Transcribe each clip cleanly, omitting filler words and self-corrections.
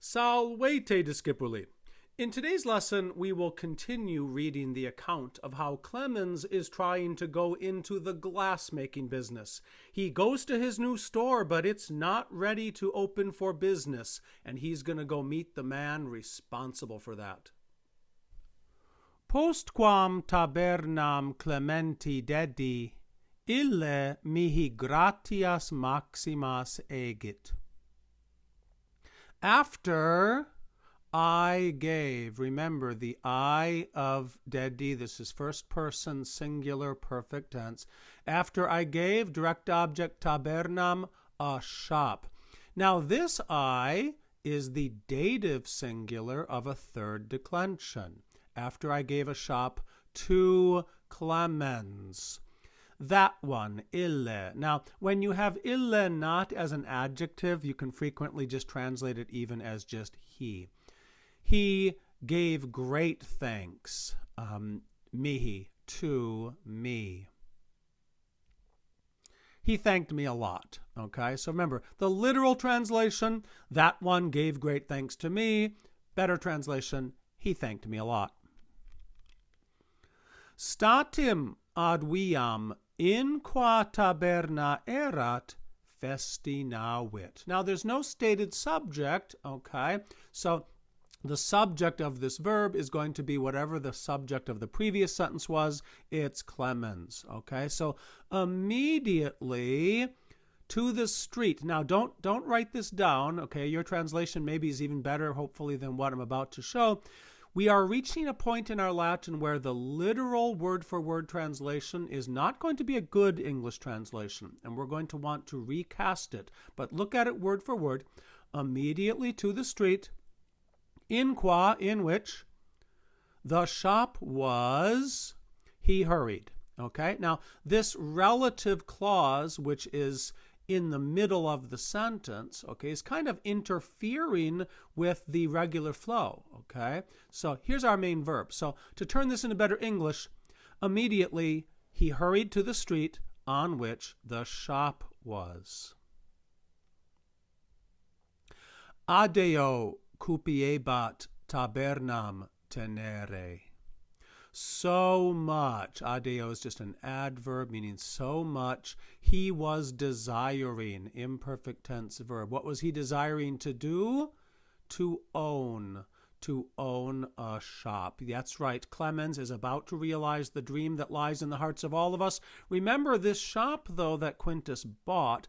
Salvete discipuli. In today's lesson, we will continue reading the account of how Clemens is trying to go into the glass-making business. He goes to his new store, but it's not ready to open for business, and he's going to go meet the man responsible for that. Postquam tabernam Clementi dedi, ille mihi gratias maximas egit. After I gave, remember the I of dedi, this is first person singular perfect tense. After I gave, direct object tabernam, a shop. Now this I is the dative singular of a third declension. After I gave a shop to Clemens. That one, ille. Now, when you have ille not as an adjective, you can frequently just translate it even as just he. He gave great thanks, mihi, to me. He thanked me a lot, okay? So remember, the literal translation, that one gave great thanks to me. Better translation, he thanked me a lot. Statim ad viam in qua taberna erat festinavit. Now, there's no stated subject, okay? So the subject of this verb is going to be whatever the subject of the previous sentence was. It's Clemens, okay? So immediately to the street. Now, don't write this down, okay? Your translation maybe is even better, hopefully, than what I'm about to show. We are reaching a point in our Latin where the literal word-for-word translation is not going to be a good English translation, and we're going to want to recast it. But look at it word for word. Immediately to the street, in qua, in which, the shop was, he hurried. Okay? Now, this relative clause, which is in the middle of the sentence, okay, is kind of interfering with the regular flow, okay? So here's our main verb. So to turn this into better English, immediately he hurried to the street on which the shop was. Adeo cupiebat tabernam tenere. So much. Adeo is just an adverb meaning so much. He was desiring, imperfect tense verb. What was he desiring to do? To own a shop. That's right. Clemens is about to realize the dream that lies in the hearts of all of us. Remember, this shop, though, that Quintus bought,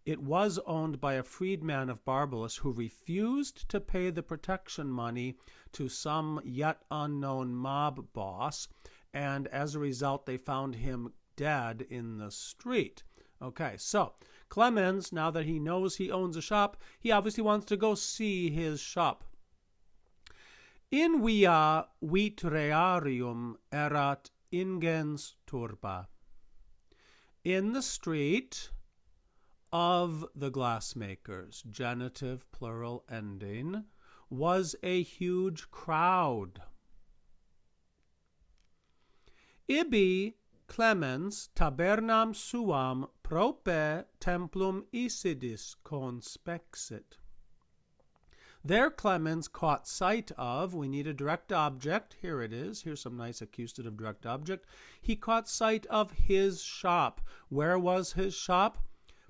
it was owned by a freedman of Barbulus who refused to pay the protection money to some yet unknown mob boss, and as a result, they found him dead in the street. Okay, so Clemens, now that he knows he owns a shop, he obviously wants to go see his shop. In via vitrearium erat ingens turba. In the street of the glassmakers, genitive plural ending, was a huge crowd. Ibi Clemens tabernam suam prope templum Isidis conspexit. There Clemens caught sight of, we need a direct object, here it is, here's some nice accusative direct object. He caught sight of his shop. Where was his shop?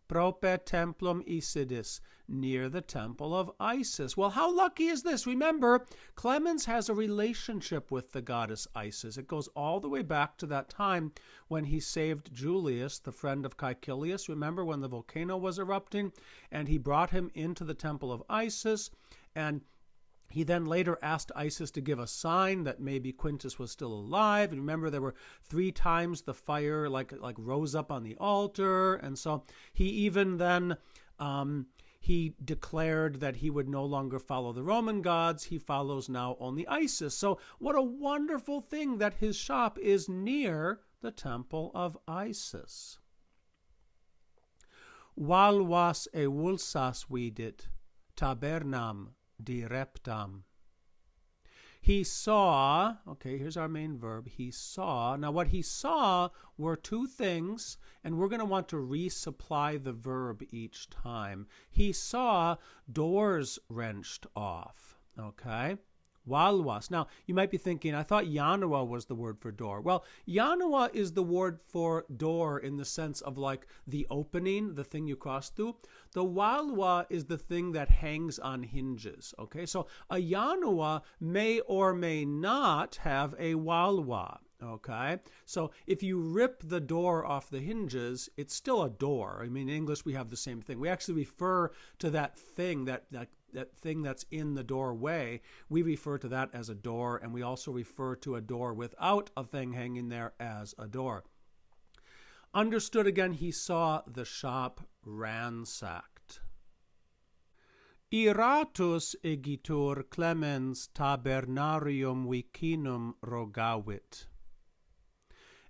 Prope templum Isidis, near the temple of Isis. Well, how lucky is this? Remember, Clemens has a relationship with the goddess Isis. It goes all the way back to that time when he saved Julius, the friend of Caecilius. Remember when the volcano was erupting? And he brought him into the temple of Isis, and he then later asked Isis to give a sign that maybe Quintus was still alive. And remember, there were 3 times the fire like rose up on the altar. And so he even then, he declared that he would no longer follow the Roman gods. He follows now only Isis. So what a wonderful thing that his shop is near the temple of Isis. Valvas evulsas vidit tabernam direptam. He saw, okay, here's our main verb. He saw. Now, what he saw were two things, and we're going to want to resupply the verb each time. He saw doors wrenched off, okay? Walwas. Now, you might be thinking, I thought Yanua was the word for door. Well, Yanua is the word for door in the sense of like the opening, the thing you cross through. The walwa is the thing that hangs on hinges, okay? So a Yanua may or may not have a walwa, okay? So if you rip the door off the hinges, it's still a door. I mean, in English, we have the same thing. We actually refer to that thing, that thing that's in the doorway, we refer to that as a door, and we also refer to a door without a thing hanging there as a door. Understood again, he saw the shop ransacked. Iratus igitur clemens tabernarium vicinum rogavit.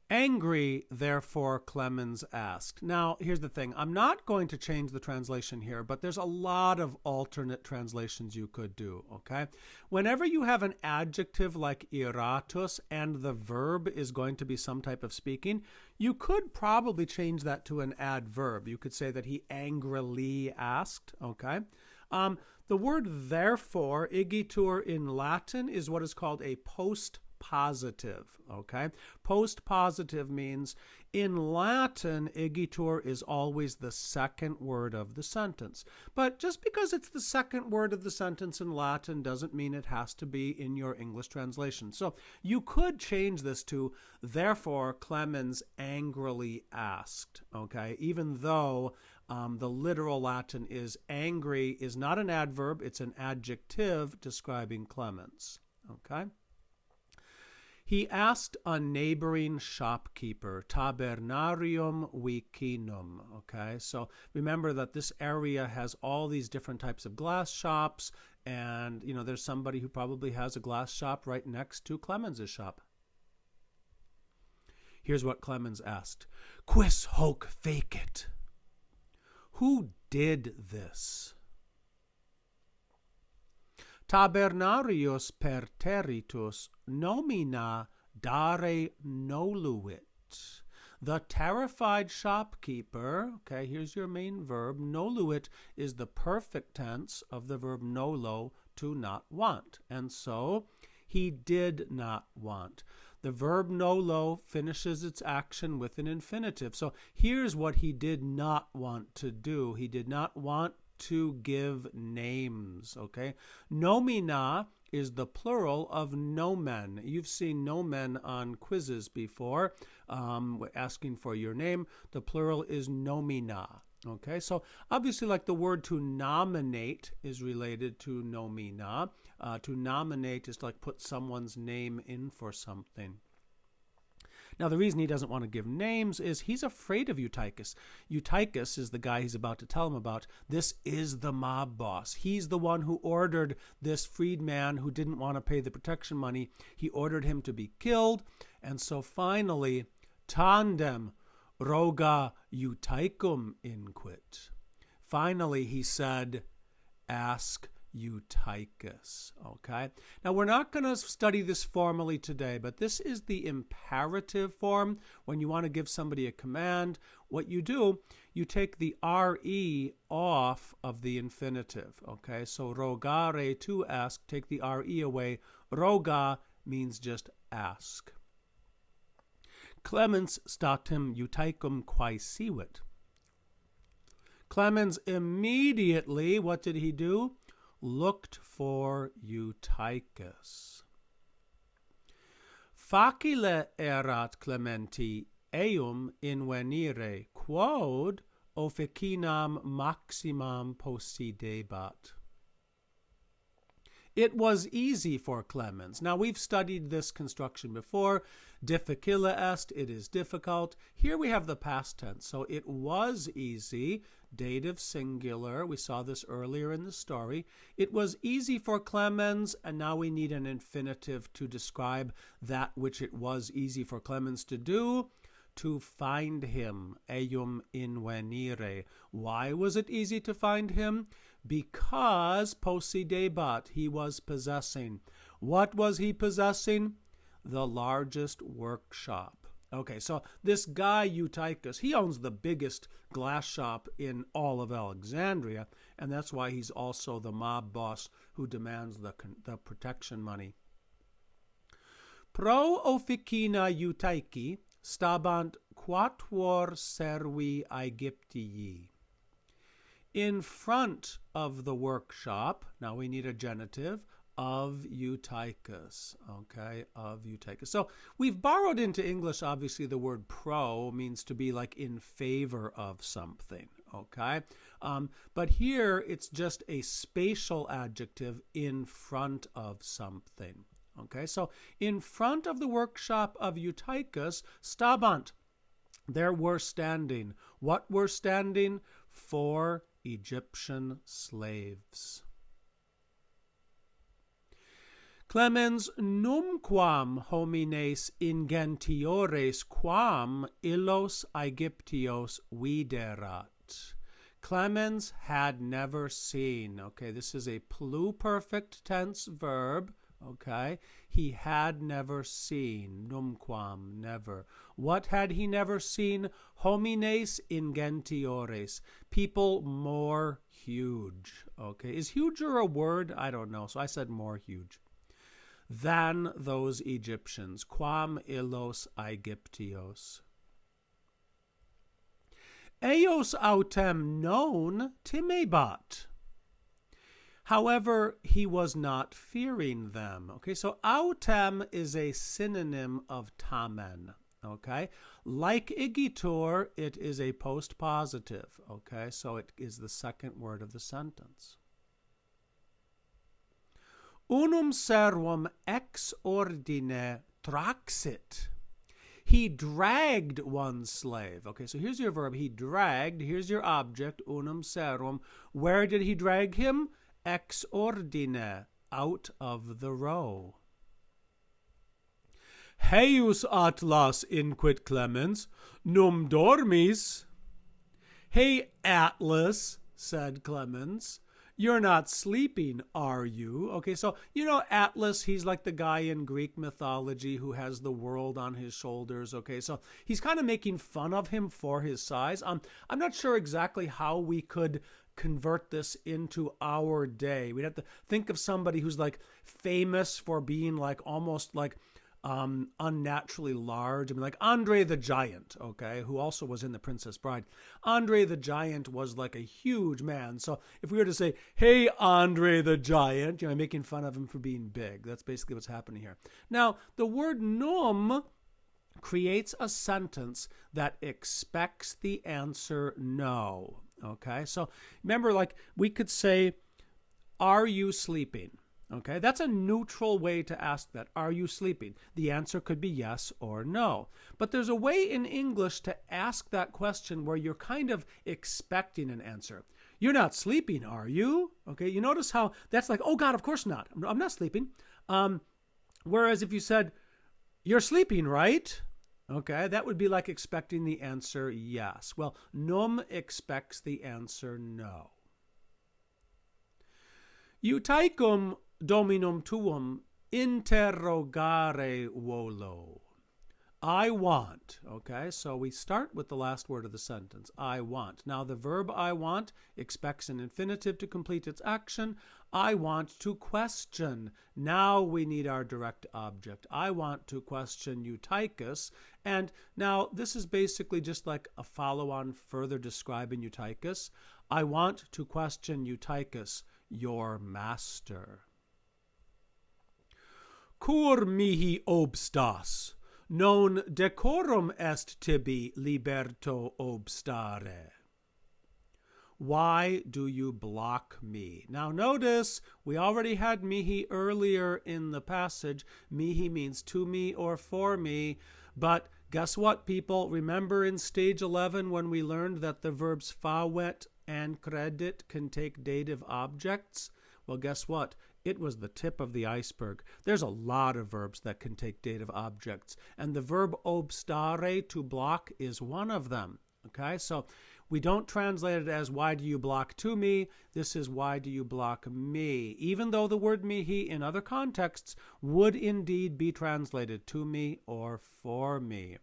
Angry, therefore, Clemens asked. Now, here's the thing. I'm not going to change the translation here, but there's a lot of alternate translations you could do, okay? Whenever you have an adjective like iratus and the verb is going to be some type of speaking, you could probably change that to an adverb. You could say that he angrily asked, okay? The word therefore, igitur in Latin, is what is called a post-positive, okay? Post-positive means in Latin, igitur is always the second word of the sentence. But just because it's the second word of the sentence in Latin doesn't mean it has to be in your English translation. So you could change this to, therefore, Clemens angrily asked, okay? Even though the literal Latin is angry is not an adverb, it's an adjective describing Clemens, okay? He asked a neighboring shopkeeper, tabernarium vicinum, okay? So remember that this area has all these different types of glass shops, and, you know, there's somebody who probably has a glass shop right next to Clemens's shop. Here's what Clemens asked. Quis hoc fecit? Who did this? Tabernarius perterritus nomina dare noluit. The terrified shopkeeper, okay, here's your main verb. Noluit is the perfect tense of the verb nolo, to not want. And so he did not want. The verb nolo finishes its action with an infinitive. So here's what he did not want to do. He did not want to give names, okay? Nomina is the plural of nomen. You've seen nomen on quizzes before, asking for your name. The plural is nomina, okay? So obviously, like the word to nominate is related to nomina. To nominate is to like put someone's name in for something. Now, the reason he doesn't want to give names is he's afraid of Eutychus. Eutychus is the guy he's about to tell him about. This is the mob boss. He's the one who ordered this freedman who didn't want to pay the protection money. He ordered him to be killed. And so finally, tandem roga Eutychum inquit. Finally, he said, ask Eutychus, okay? Now, we're not going to study this formally today, but this is the imperative form. When you want to give somebody a command, what you do, you take the re off of the infinitive, okay? So rogare, to ask, take the re away. Roga means just ask. Clemens statim Eutychum quaesivit. Clemens immediately, what did he do? Looked for Eutychus. Facile erat Clementi eum invenire, quod officinam maximam possidebat. It was easy for Clemens. Now, we've studied this construction before. Difficile est, it is difficult. Here we have the past tense. So it was easy, dative singular. We saw this earlier in the story. It was easy for Clemens, and now we need an infinitive to describe that which it was easy for Clemens to do. To find him, eum invenire. Why was it easy to find him? Because possidebat, he was possessing. What was he possessing? The largest workshop. Okay, so this guy Eutychus, he owns the biggest glass shop in all of Alexandria, and that's why he's also the mob boss who demands the protection money. Pro officina Eutychi stabant quatuor servi Aegyptii. In front of the workshop, now we need a genitive, of Eutychus, okay, of Eutychus. So we've borrowed into English, obviously, the word pro means to be like in favor of something, okay? But here it's just a spatial adjective in front of something, okay? So in front of the workshop of Eutychus, stabant, there were standing. What were standing? 4 Egyptian slaves. Clemens numquam homines ingentiores quam illos Aegyptios viderat. Clemens had never seen. Okay, this is a pluperfect tense verb. Okay, he had never seen. Numquam, never. What had he never seen? Homines ingentiores, people more huge. Okay, is huger a word? I don't know, so I said more huge than those Egyptians. Quam illos Aegyptios. Eos autem non timebat. However, he was not fearing them. Okay, so autem is a synonym of tamen. Okay, like igitur, it is a postpositive. Okay, so it is the second word of the sentence. Unum servum ex ordine traxit. He dragged one slave. Okay, so here's your verb. He dragged. Here's your object, unum servum. Where did he drag him? Ex ordine, out of the row. Heius atlas inquit Clemens, num dormis. Hey, Atlas, said Clemens. You're not sleeping, are you? Okay, so, you know, Atlas, he's like the guy in Greek mythology who has the world on his shoulders. Okay, so he's kind of making fun of him for his size. I'm not sure exactly how we could convert this into our day. We'd have to think of somebody who's like famous for being like almost like unnaturally large. I mean, like Andre the Giant, okay, who also was in The Princess Bride. Andre the Giant was like a huge man. So if we were to say, hey, Andre the Giant, you know, making fun of him for being big, that's basically what's happening here. Now, the word num creates a sentence that expects the answer no, okay? So remember, like, we could say, are you sleeping? Okay, that's a neutral way to ask that. Are you sleeping? The answer could be yes or no. But there's a way in English to ask that question where you're kind of expecting an answer. You're not sleeping, are you? Okay, you notice how that's like, oh God, of course not. I'm not sleeping. Whereas if you said, you're sleeping, right? Okay, that would be like expecting the answer yes. Well, num expects the answer no. Eutychum dominum tuum interrogare volo. I want. Okay, so we start with the last word of the sentence. I want. Now the verb I want expects an infinitive to complete its action. I want to question. Now we need our direct object. I want to question Eutychus. And now this is basically just like a follow-on further describing Eutychus. I want to question Eutychus, your master. Cur mihi obstas, non decorum est tibi liberto obstare. Why do you block me? Now notice, we already had mihi earlier in the passage. Mihi means to me or for me. But guess what, people? Remember in stage 11 when we learned that the verbs fawet and credit can take dative objects? Well, guess what? It was the tip of the iceberg. There's a lot of verbs that can take dative objects, and the verb obstare, to block, is one of them. Okay, so We don't translate it as why do you block to me? This is why do you block me? Even though the word mihi in other contexts would indeed be translated to me or for me.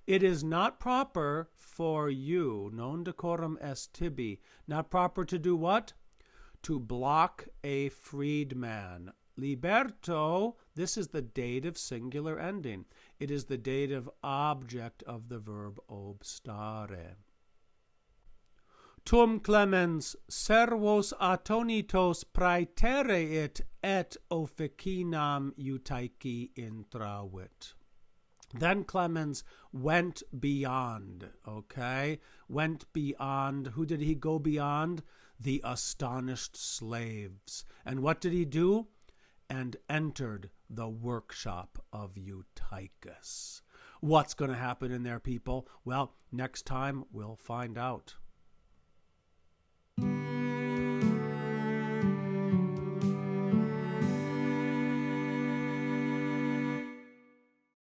It is not proper for you, non decorum est tibi, not proper to do what? To block a freedman. Liberto, this is the dative singular ending. It is the dative object of the verb obstare. Tum clemens servos atonitos praetereit et officinam eutaici intravit. Then Clemens went beyond, okay? Went beyond. Who did he go beyond? The astonished slaves. And what did he do? And entered the workshop of Eutychus. What's going to happen in there, people? Well, next time we'll find out.